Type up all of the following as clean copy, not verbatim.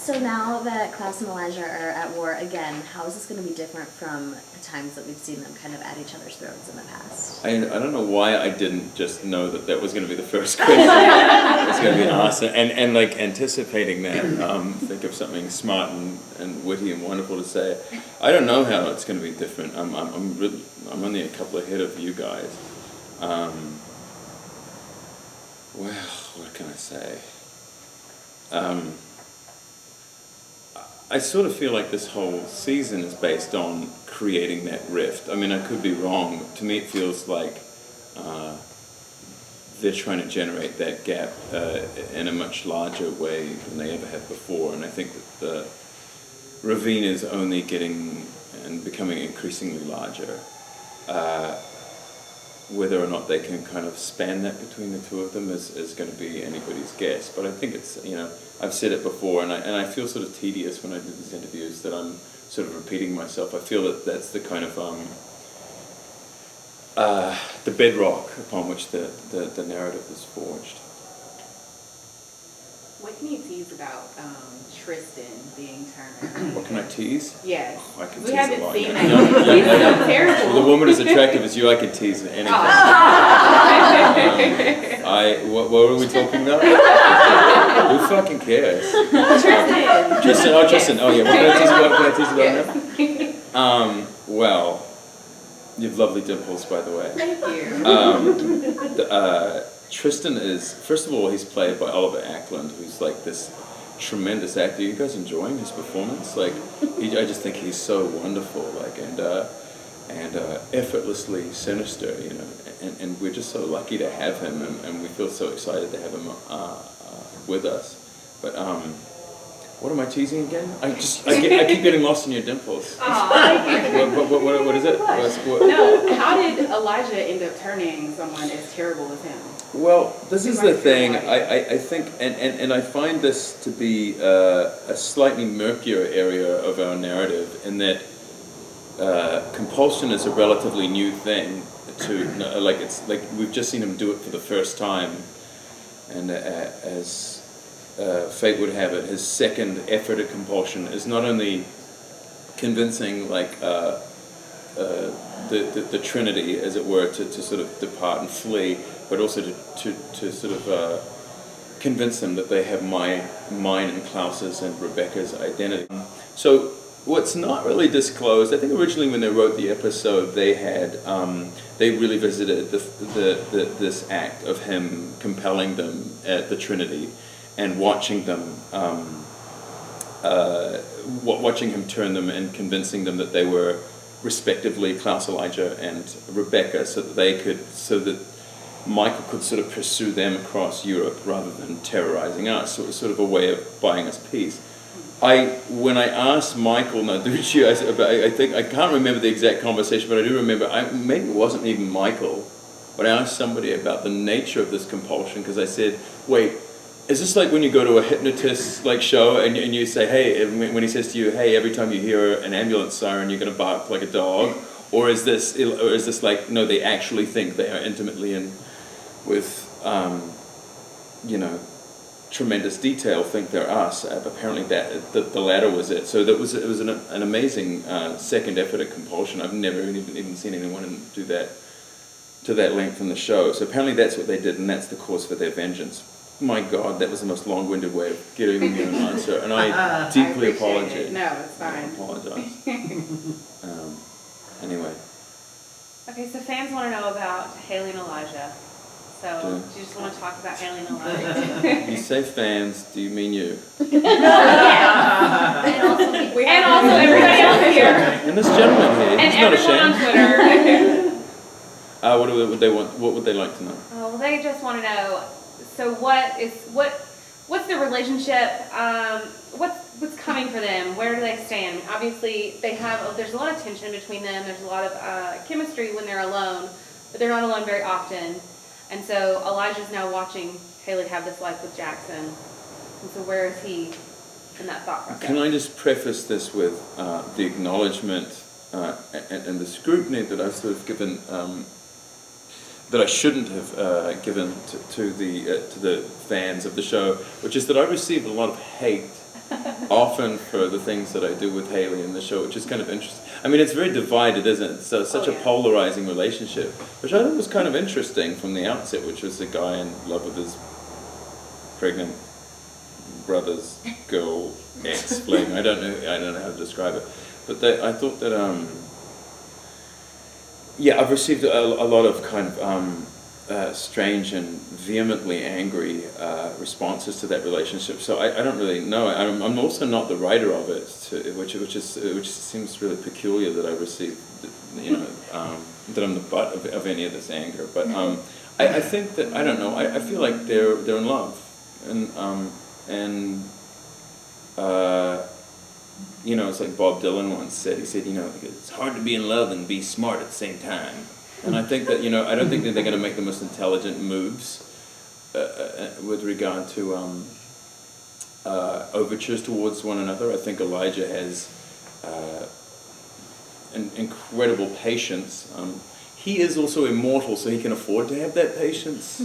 So now that Klaus and Elijah are at war again, how is this going to be different from the times that we've seen them kind of at each other's throats in the past? I don't know why I didn't just know that was going to be the first question. It's going to be awesome. And like anticipating that, think of something smart and witty and wonderful to say. I don't know how it's going to be different. I'm only a couple ahead of you guys. Well, what can I say? I sort of feel like this whole season is based on creating that rift. I mean, I could be wrong. To me, it feels like they're trying to generate that gap in a much larger way than they ever have before. And I think that the ravine is only getting and becoming increasingly larger. Whether or not they can kind of span that between the two of them is going to be anybody's guess. But I think it's, I've said it before, and I feel sort of tedious when I do these interviews that I'm sort of repeating myself. I feel that that's the kind of the bedrock upon which the narrative is forged. What can you tease about Tristan being turned? What can I tease? Yes. Oh, I can we tease haven't a lot. seen that. It's so terrible. Well, the woman as attractive as you, I can tease anything. What were we talking about? Who fucking cares? Tristan. Oh, Tristan. Oh, yeah. What can I tease about now? Well, you have lovely dimples, by the way. Thank you. Tristan is, first of all, he's played by Oliver Ackland, who's like this tremendous actor. You guys enjoying his performance? Like, I just think he's so wonderful, like, and effortlessly sinister, and we're just so lucky to have him, and we feel so excited to have him with us. But what am I teasing again? I keep getting lost in your dimples. What is it? No, how did Elijah end up turning someone as terrible as him? Well, this is the thing. I think, and I find this to be a slightly murkier area of our narrative, in that compulsion is a relatively new thing. It's like we've just seen him do it for the first time, and as fate would have it, his second effort at compulsion is not only convincing, like the Trinity, as it were, to sort of depart and flee, but also to sort of convince them that they have mine and Klaus's and Rebecca's identity. So what's not really disclosed, I think originally when they wrote the episode, they had they really visited this act of him compelling them at the Trinity and watching them, watching him turn them and convincing them that they were respectively Klaus, Elijah, and Rebecca, so that Michael could sort of pursue them across Europe rather than terrorizing us. So it was sort of a way of buying us peace. When I asked Michael Narducci, I think I can't remember the exact conversation, but I do remember. Maybe it wasn't even Michael, but I asked somebody about the nature of this compulsion, because I said, "Wait, is this like when you go to a hypnotist show and you say, hey, when he says to you, hey, every time you hear an ambulance siren, you're going to bark like a dog, or is this like, no, they actually think they are intimately in with tremendous detail, think they're us. Apparently that the latter was it. So it was an amazing second effort at compulsion. I've never even seen anyone do that to that length in the show. So apparently that's what they did, and that's the cause for their vengeance. My God, that was the most long-winded way of getting you an answer, and I deeply apologize. No, it's fine. I apologize. Anyway. Okay, so fans want to know about Hayley and Elijah. So, do you just want to talk about Hayley and Elijah? You say fans, do you mean you? Yeah. And also everybody else here. And this gentleman here, he's not ashamed. And everyone on Twitter. What would they want? What would they like to know? Well, they just want to know. So what's the relationship? What's coming for them? Where do they stand? Obviously, there's a lot of tension between them. There's a lot of chemistry when they're alone, but they're not alone very often. And so Elijah's now watching Hayley have this life with Jackson. And so where is he in that thought process? Can I just preface this with the acknowledgement and the scrutiny that I've sort of given, that I shouldn't have given to the fans of the show, which is that I received a lot of hate often for the things that I do with Hayley in the show, which is kind of interesting. I mean, it's very divided, isn't it? So such a polarizing relationship, which I thought was kind of interesting from the outset, which was a guy in love with his pregnant brother's girl ex-fling. I don't know how to describe it, but I thought that I've received a lot of kind of strange and vehemently angry responses to that relationship. So I don't really know. I'm also not the writer of it, which seems really peculiar that I received, that I'm the butt of any of this anger. But I think that I don't know. I feel like they're in love, and it's like Bob Dylan once said. He said, it's hard to be in love and be smart at the same time. And I think that, I don't think that they're going to make the most intelligent moves with regard to overtures towards one another. I think Elijah has an incredible patience. He is also immortal, so he can afford to have that patience.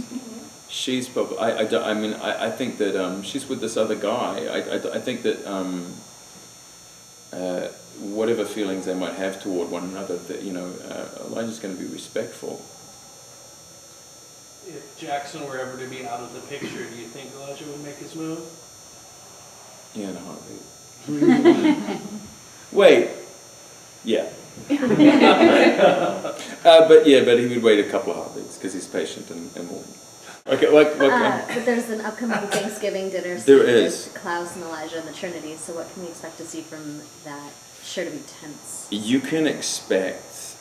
She's probably, I think that she's with this other guy. I think that whatever feelings they might have toward one another, that Elijah's going to be respectful. If Jackson were ever to be out of the picture, do you think Elijah would make his move? Yeah, in a heartbeat. Wait. Yeah. But he would wait a couple of heartbeats because he's patient and will. Okay, but there's an upcoming Thanksgiving dinner scene with Klaus and Elijah and the Trinity, so what can we expect to see from that? Sure to be tense. You can expect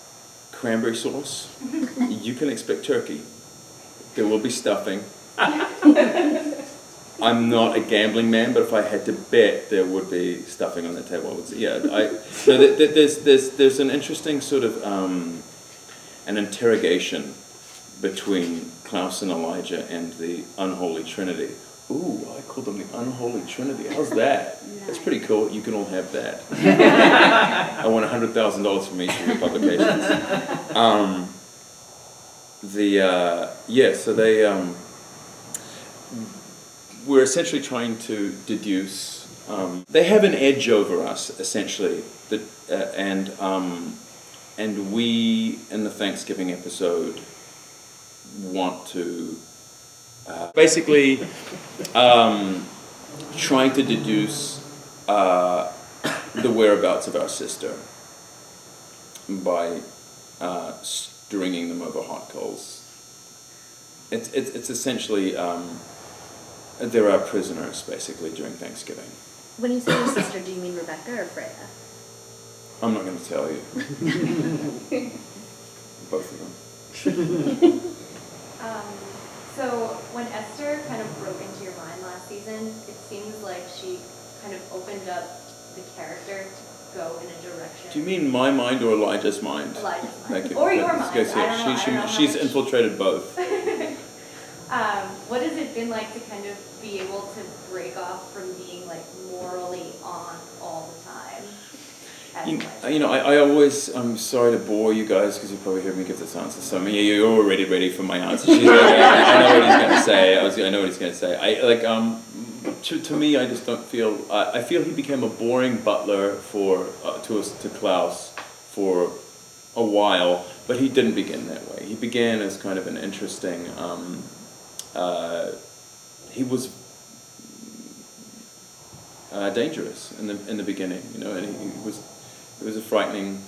cranberry sauce. You can expect turkey. There will be stuffing. I'm not a gambling man, but if I had to bet, there would be stuffing on the table. I would say, there's an interesting sort of an interrogation between Klaus and Elijah and the unholy Trinity. Ooh, I call them the unholy Trinity. How's that? That's pretty cool. You can all have that. I want $100,000 from each of your publications. So they we're essentially trying to deduce. They have an edge over us, essentially, and we in the Thanksgiving episode want to basically trying to deduce the whereabouts of our sister by stringing them over hot coals. It's essentially they're our prisoners basically during Thanksgiving. When you say your sister, do you mean Rebecca or Freya? I'm not going to tell you. Both of them. So when Esther kind of broke into your mind last season, it seems like she kind of opened up the character to go in a direction. Do you mean my mind or Elijah's mind? Elijah's mind. Thank you. Or your mind. Yes, I don't know she's infiltrated both. What has it been like to kind of be able to break off from being like morally on all the time? I always, I'm sorry to bore you guys because you probably heard me give this answer. So you're already ready for my answer. I know what he's going to say. I know what he's going to say. To me, I just don't feel. I feel he became a boring butler to Klaus for a while, but he didn't begin that way. He began as kind of an interesting. He was dangerous in the beginning, and he was a frightening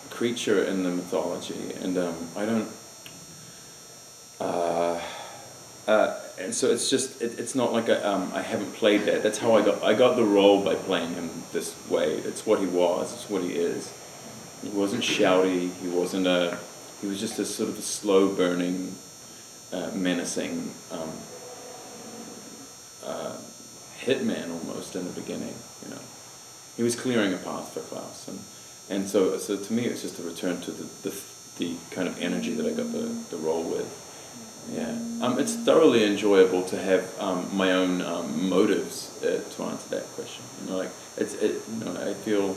creature in the mythology, and I don't. And so it's just it's not like I haven't played that. That's how I got the role by playing him this way. It's what he was. It's what he is. He wasn't shouty. He was just a sort of a slow burning, menacing hitman almost in the beginning. He was clearing a path for Klaus, and so to me it's just a return to the kind of energy that I got the role with. Yeah, it's thoroughly enjoyable to have my own motives to answer that question. I feel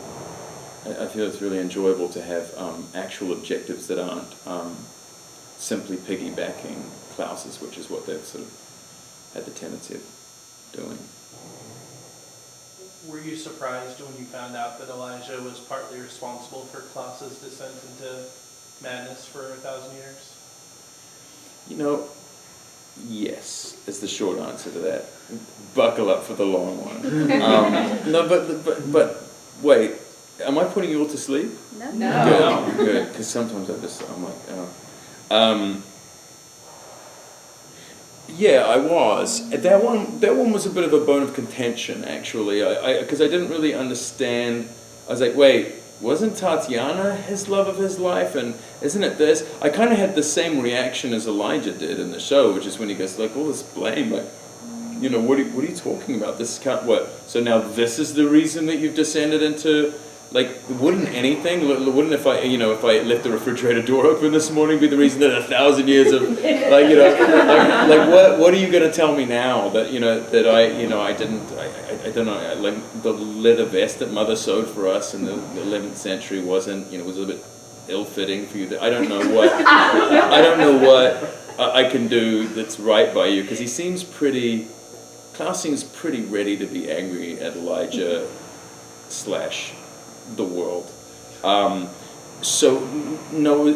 it's really enjoyable to have actual objectives that aren't simply piggybacking Klaus's, which is what they've sort of had the tendency of doing. were you surprised when you found out that Elijah was partly responsible for Klaus's descent into madness for 1,000 years? You know, yes, is the short answer to that. Buckle up for the long one. No, but wait, am I putting you all to sleep? No. Good, because sometimes I'm like, oh. Yeah, I was. That one was a bit of a bone of contention, actually, because I didn't really understand. I was like, wait, wasn't Tatiana his love of his life, and isn't it this? I kind of had the same reaction as Elijah did in the show, which is when he goes like, all this blame, like, you know, what are you talking about? This can't, what? So now this is the reason that you've descended into, like, wouldn't if I left the refrigerator door open this morning be the reason that 1,000 years of, like, you know, like what are you going to tell me now that, you know, that I don't know, like the leather vest that Mother sewed for us in the 11th century wasn't, you know, was a bit ill-fitting for you. I don't know what I can do that's right by you, because Klaus seems pretty ready to be angry at Elijah / the world. So no,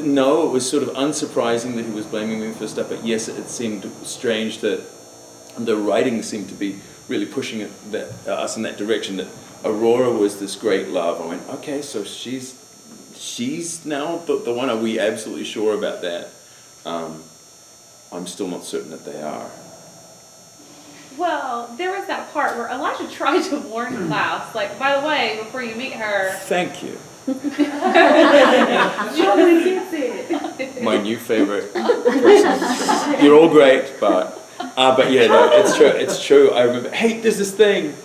it was sort of unsurprising that he was blaming me for stuff, but yes, it seemed strange that the writing seemed to be really pushing us in that direction, that Aurora was this great love. I went, okay, so she's now the one. Are we absolutely sure about that? I'm still not certain that they are. Well, there was that part where Elijah tried to warn Klaus, like, by the way, before you meet her. Thank you. Nobody gets it. My new favorite person. You're all great, but yeah, no, it's true. I remember, hey, there's this thing.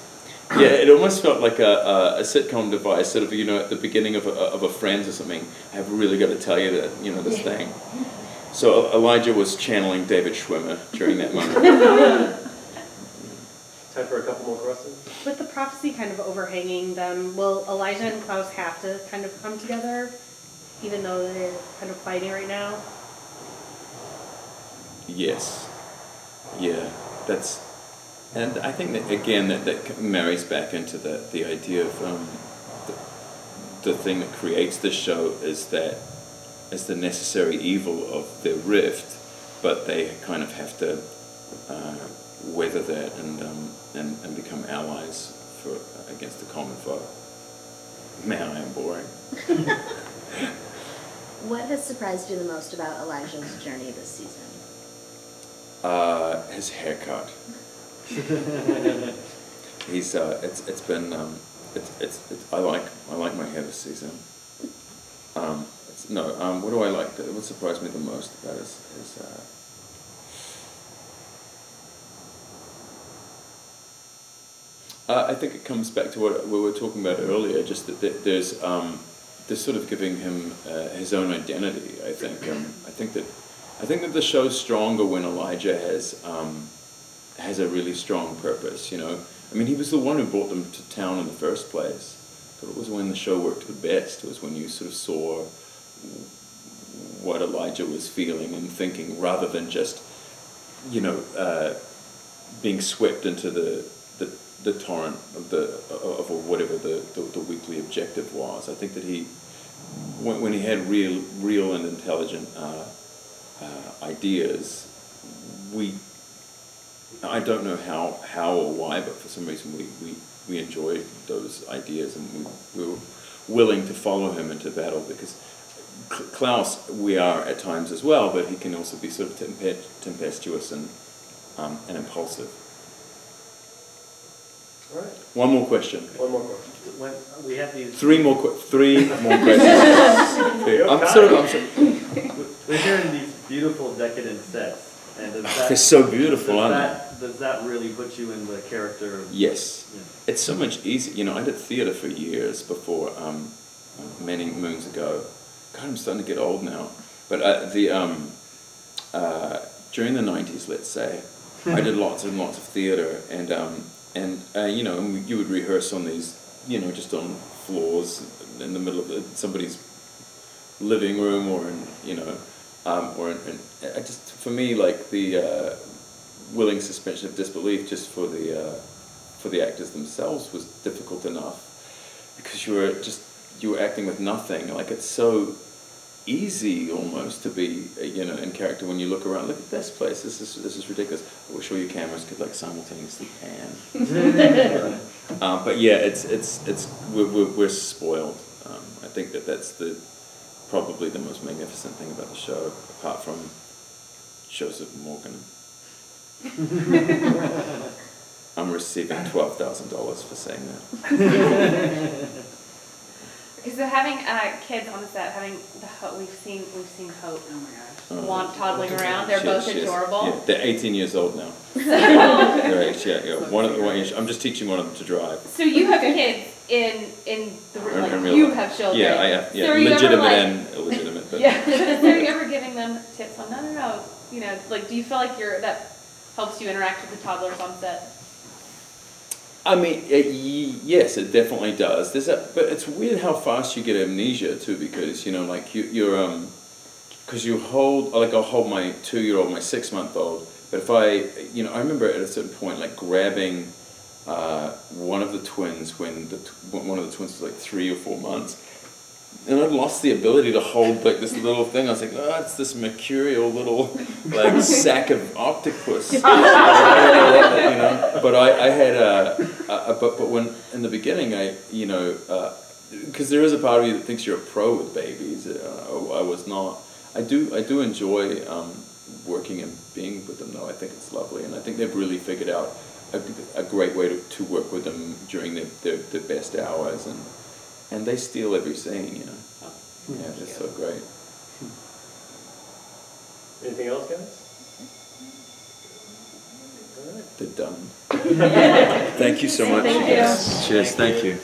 Yeah, it almost felt like a sitcom device, sort of, you know, at the beginning of a Friends or something. I've really got to tell you that, you know, this thing. So Elijah was channeling David Schwimmer during that moment. Time for a couple more questions. With the prophecy kind of overhanging them, will Elijah and Klaus have to kind of come together, even though they're kind of fighting right now? Yes. Yeah, and I think that, again, that marries back into the idea of the thing that creates this show is the necessary evil of their rift, but they kind of have to weather that and become allies against the common foe. Man, I am boring. What has surprised you the most about Elijah's journey this season? His haircut. He's it's been I like my hair this season. What do I like? What surprised me the most about his I think it comes back to what we were talking about earlier, just that there's sort of giving him his own identity. I think that the show's stronger when Elijah has a really strong purpose. You know, I mean, he was the one who brought them to town in the first place. But it was when the show worked the best. It was when you sort of saw what Elijah was feeling and thinking, rather than just, you know, being swept into the torrent of whatever the weekly objective was. I think that when he had real and intelligent ideas, I don't know how or why, but for some reason we enjoyed those ideas, and we were willing to follow him into battle, because Klaus, we are at times as well, but he can also be sort of tempestuous and impulsive. All right. One more question. When we have these. Three more questions. I'm sorry. We're hearing these beautiful decadent sets, and they're so beautiful, aren't they? Does that really put you in the character? Yes. Yeah. It's so much easier. You know, I did theatre for years before, many moons ago. God, I'm starting to get old now. But during the 90s, let's say, I did lots and lots of theatre, and you know, and you would rehearse on these, you know, just on floors in the middle of somebody's living room, or in, you know, for me, like the willing suspension of disbelief, just for for the actors themselves was difficult enough because you were acting with nothing. Like it's so easy almost to be in character when you look around. Look at this place. This is ridiculous. I wish all your cameras could like simultaneously pan. But yeah, we're spoiled. I think that's probably the most magnificent thing about the show, apart from Joseph Morgan. I'm receiving $12,000 for saying that. Okay, so having kids on the set, having the hope, we've seen Hope. Oh my gosh. Toddling around. They're both adorable. Yeah, they're 18 years old now. Their age, yeah. I'm just teaching one of them to drive. So you have kids in real you life. have children. Yeah, I have. Yeah, So are you legitimate ever, and illegitimate. But Yeah. So are you ever giving them tips on no? Do you feel like that helps you interact with the toddlers on set? I mean, yes, it definitely does. But it's weird how fast you get amnesia too, because because I'll hold my 2-year-old, my 6-month-old. But if I remember at a certain point, like grabbing one of the twins when one of the twins was like 3 or 4 months, and I'd lost the ability to hold like this little thing. I was like, it's this mercurial little like sack of octopus. But I had but when in the beginning because there is a part of you that thinks you're a pro with babies. I was not. I do enjoy working and being with them though. I think it's lovely, and I think they've really figured out a great way to work with them during their best hours, and they steal every scene, Yeah, they're so great. Anything else, guys? They're done. Thank you so much. Thank you. Cheers. Thank you.